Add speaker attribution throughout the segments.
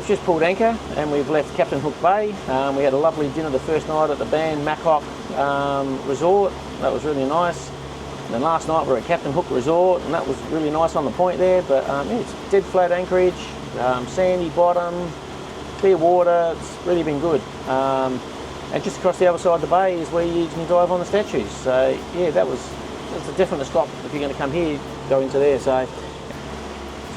Speaker 1: we've just pulled anchor and we've left Captain Hook Bay. We had a lovely dinner the first night at the Ban Macok resort. That was really nice. And then last night we were at Captain Hook Resort, and that was really nice on the point there. But yeah, it's dead flat anchorage, sandy bottom, clear water. It's really been good. And just across the other side of the bay is where you can dive on the statues. So yeah, that's a definite stop if you're going to come here, go into there. So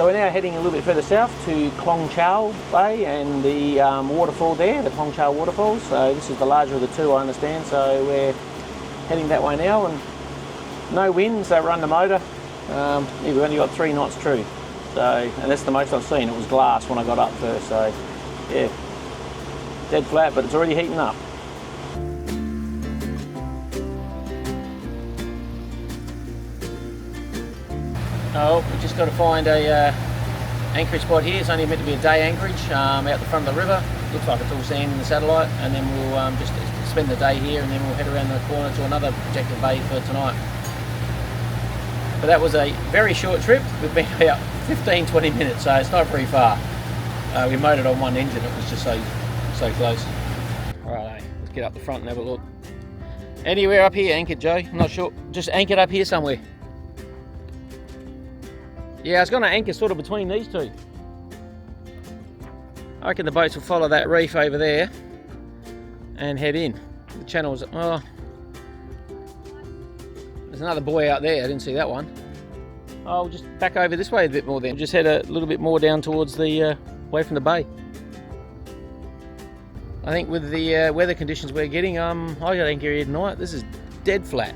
Speaker 1: we're now heading a little bit further south to Klong Chao Bay and the waterfall there, the Klong Chao Waterfalls. So this is the larger of the two, I understand. So we're heading that way now, and no wind, so run the motor. Yeah, we've only got 3 knots true. So, and that's the most I've seen. It was glass when I got up first. So yeah, dead flat, but it's already heating up. Oh, we've just got to find a anchorage spot here. It's only meant to be a day anchorage out the front of the river. Looks like it's all sand in the satellite, and then we'll just spend the day here, and then we'll head around the corner to another projected bay for tonight. But that was a very short trip. We've been about 15-20 minutes, so it's not very far. We mowed it on one engine. It was just so close. Right, let's get up the front and have a look. Anywhere up here anchored, Joe? I'm not sure. Just anchored up here somewhere. Yeah, I was going to anchor sort of between these two. I reckon the boats will follow that reef over there and head in. The channel's, oh, there's another buoy out there. I didn't see that one. I'll just back over this way a bit more then. Just head a little bit more down towards the, away from the bay. I think with the weather conditions we're getting, I got anchor here tonight. This is dead flat.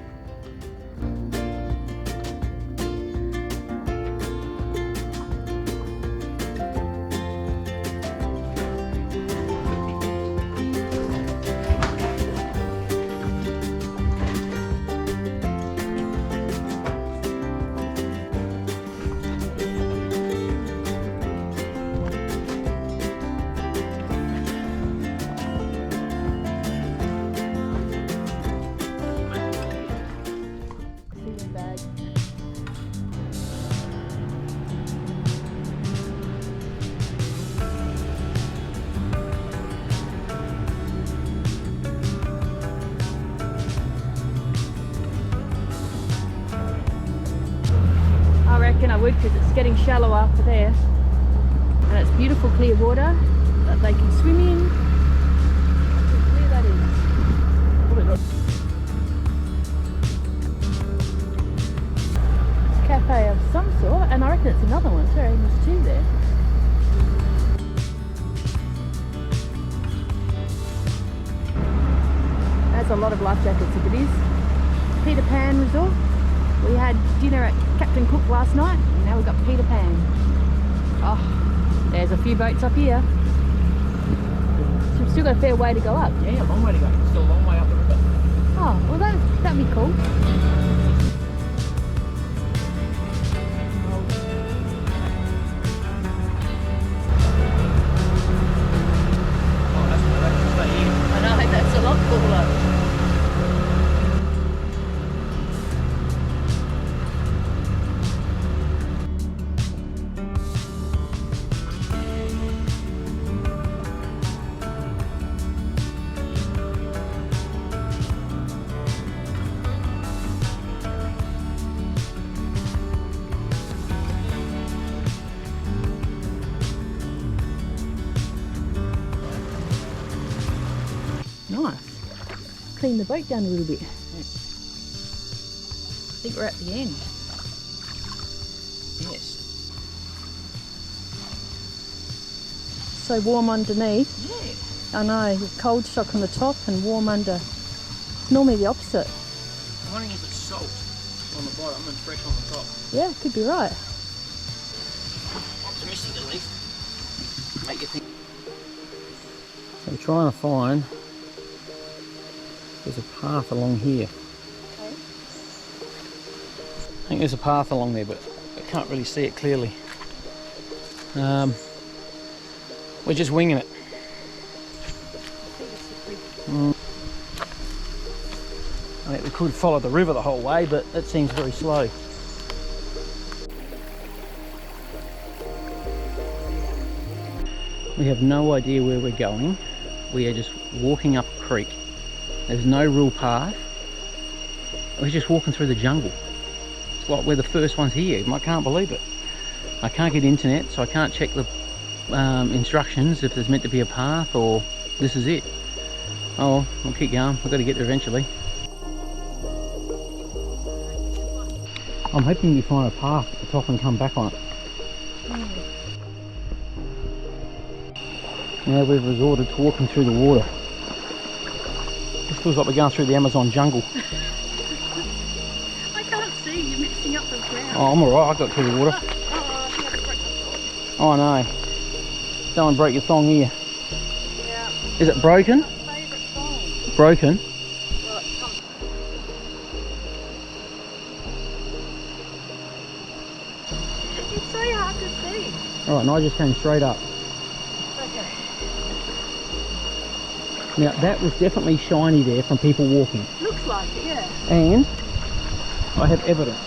Speaker 2: I would, because it's getting shallow after there, and it's beautiful clear water that they can swim in. Look how clear that is. It's a cafe of some sort, and I reckon it's another one. Sorry, there's 2 there. That's a lot of life jackets if it is. Peter Pan Resort. We had dinner at Captain Cook last night, and now we've got Peter Pan. Oh, there's a few boats up here. So we've still got a fair way to go up.
Speaker 1: Yeah, a long way to go. It's still a long way up the river.
Speaker 2: Oh, well that'd be cool.
Speaker 1: Oh, that's where they can stay here.
Speaker 2: I know, that's a lot cooler. Nice. Clean the boat down a little bit. I think we're at the end.
Speaker 1: Yes.
Speaker 2: So warm underneath.
Speaker 1: Yeah.
Speaker 2: I know, cold shock on the top and warm under. It's normally the opposite.
Speaker 1: I'm wondering if it's salt on the bottom and fresh on the top.
Speaker 2: Yeah, could be right.
Speaker 1: Optimistic at least. Make you think. So we're trying to find. There's a path along here.
Speaker 2: Okay.
Speaker 1: I think there's a path along there, but I can't really see it clearly. We're just winging it. I think we could follow the river the whole way, but that seems very slow. We have no idea where we're going. We are just walking up a creek. There's no real path. We're just walking through the jungle. It's like we're the first ones here. I can't believe it. I can't get internet, so I can't check the instructions if there's meant to be a path or this is it. Oh, we'll keep going. We've got to get there eventually. I'm hoping we find a path at the top and come back on it. Now we've resorted to walking through the water. This feels like we're going through the Amazon jungle.
Speaker 2: I can't see, you're mixing up the ground.
Speaker 1: Oh, I'm alright, I got through the water. Oh no. Don't want to break your thong here.
Speaker 2: Yeah.
Speaker 1: Is it broken?
Speaker 2: Favourite song.
Speaker 1: Broken?
Speaker 2: Right, come. It's so hard to see.
Speaker 1: Alright, and I just came straight up.
Speaker 2: Okay.
Speaker 1: Now that was definitely shiny there from people walking.
Speaker 2: Looks like it, yeah.
Speaker 1: And I have evidence.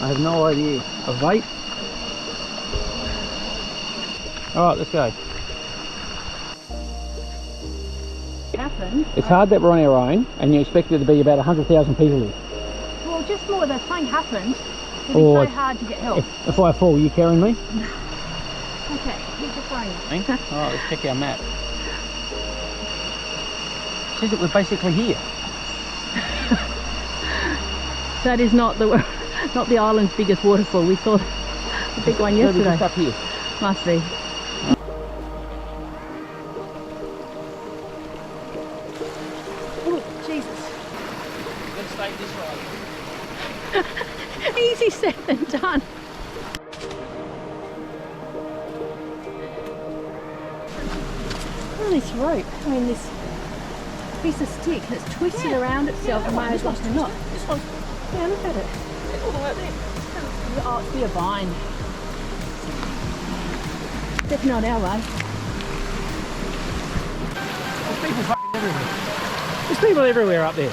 Speaker 1: I have no idea. A vape? Alright, let's go.
Speaker 2: Happened.
Speaker 1: It's hard that we're on our own and you expect there to be about 100,000 people here.
Speaker 2: Well, just more that something happened. It'd be
Speaker 1: Or
Speaker 2: so hard to get help.
Speaker 1: If I fall, you carrying me?
Speaker 2: Okay, here's your phone.
Speaker 1: Alright, let's check our map. It says that we're basically here.
Speaker 2: That is not the island's biggest waterfall. We saw the big one yesterday.
Speaker 1: Just up here.
Speaker 2: Must be. Oh, Jesus.
Speaker 1: Let's stay this way.
Speaker 2: Easy said and done. Oh, this rope, I mean this piece of stick that's twisted around itself and might as well not.
Speaker 1: This one's
Speaker 2: Yeah, look at it.
Speaker 1: all the way up there.
Speaker 2: Oh, it's a bit of vine. Definitely not our way.
Speaker 1: There's people fucking everywhere. There's people everywhere up there.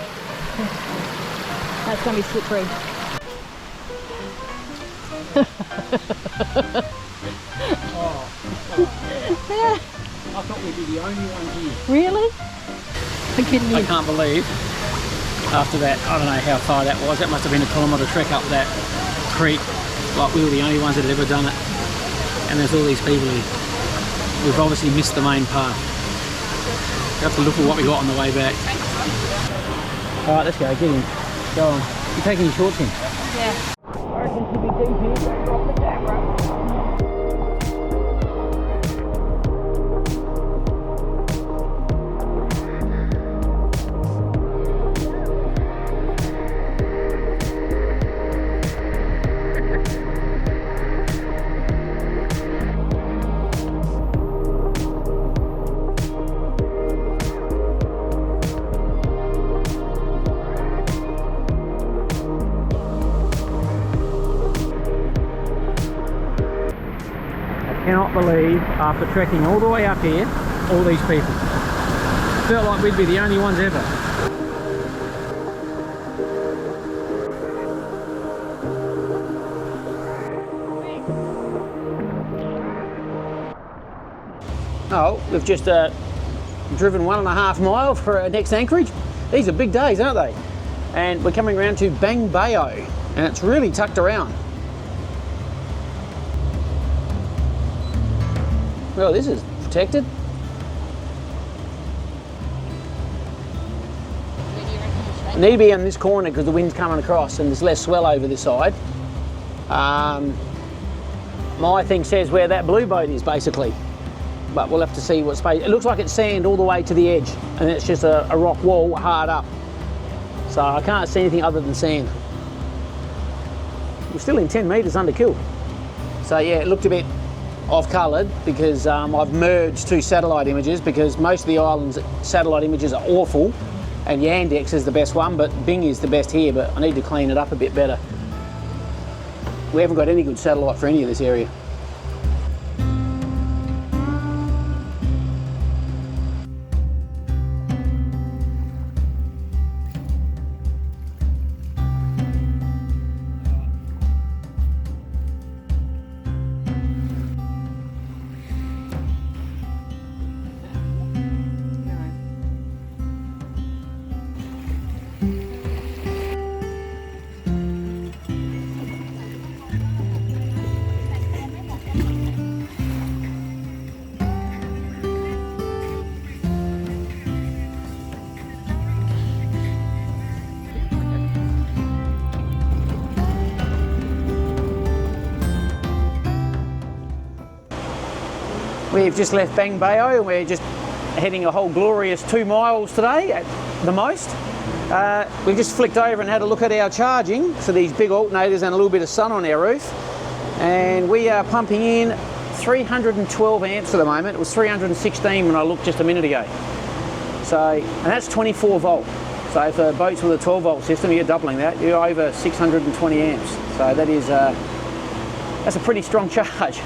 Speaker 2: That's going to be slippery.
Speaker 1: I thought we'd be the only one here.
Speaker 2: Really? I'm kidding you.
Speaker 1: I can't believe after that, I don't know how far that was, that must have been a kilometre trek up that creek, like we were the only ones that had ever done it, and there's all these people here. We've obviously missed the main path. We have to look at what we got on the way back. Alright, let's go, get in. Go on. You're taking your shorts in?
Speaker 2: Yeah.
Speaker 1: I reckon it should be deep here. Drop the camera. I cannot believe, after trekking all the way up here, all these people. Felt like we'd be the only ones ever. Oh, we've just driven 1.5 miles for our next anchorage. These are big days, aren't they? And we're coming around to Bang Bao, and it's really tucked around. Well, this is protected. I need to be on this corner because the wind's coming across and there's less swell over this side. My thing says where that blue boat is, basically. But we'll have to see what space. It looks like it's sand all the way to the edge and it's just a rock wall hard up. So I can't see anything other than sand. We're still in 10 metres under kill. So yeah, it looked a bit off-coloured because I've merged two satellite images because most of the island's satellite images are awful and Yandex is the best one, but Bing is the best here, but I need to clean it up a bit better. We haven't got any good satellite for any of this area. We've just left Bang Bao and we're just heading a whole glorious 2 miles today at the most. We've just flicked over and had a look at our charging for these big alternators and a little bit of sun on our roof. And we are pumping in 312 amps at the moment. It was 316 when I looked just a minute ago. So, and that's 24 volt. So for boats with a 12 volt system, you're doubling that. You're over 620 amps. So that is, that's a pretty strong charge.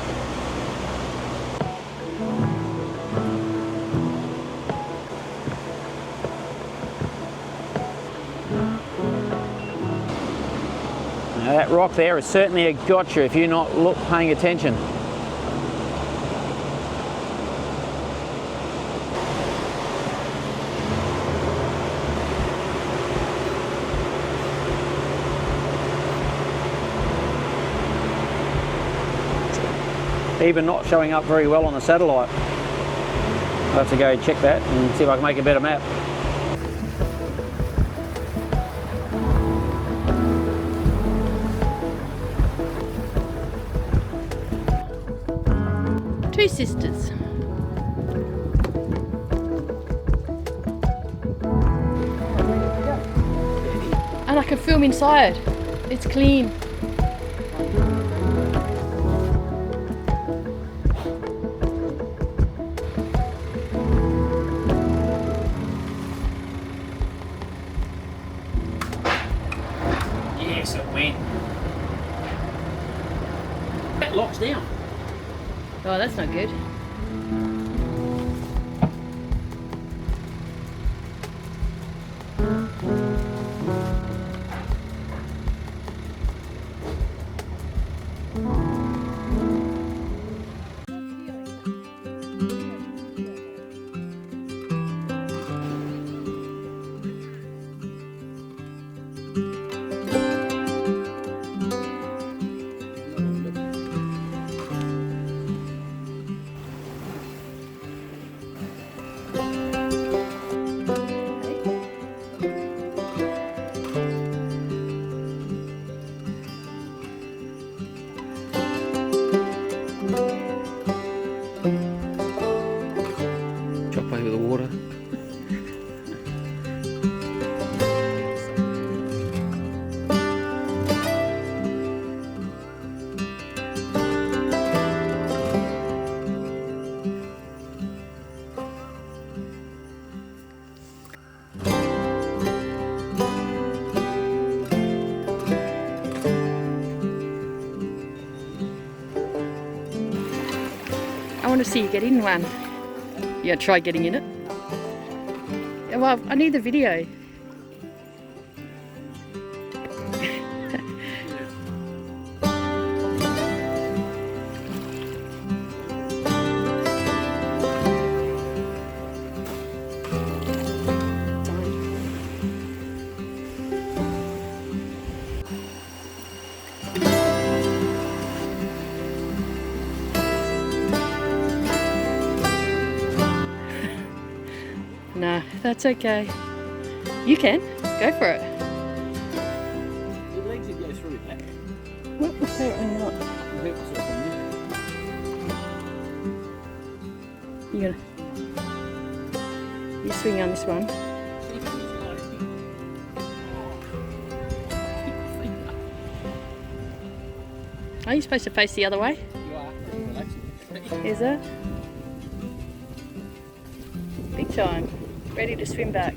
Speaker 1: Now that rock there is certainly a gotcha if you're not paying attention. Even not showing up very well on the satellite. I'll have to go check that and see if I can make a better map.
Speaker 2: Two sisters. And I can film inside. It's clean.
Speaker 1: Yes, it went. That locks down.
Speaker 2: Oh, that's not good.
Speaker 1: Chop over the water.
Speaker 2: I want to see you get in one. You gonna try getting in it? Well, I need the video. No, that's okay. You can. Go for it.
Speaker 1: Your legs would go through that.
Speaker 2: What? Apparently not. You swing on this one. Are you supposed to face the other way?
Speaker 1: You are. Relaxing.
Speaker 2: Is it? Big time. Ready to swim back.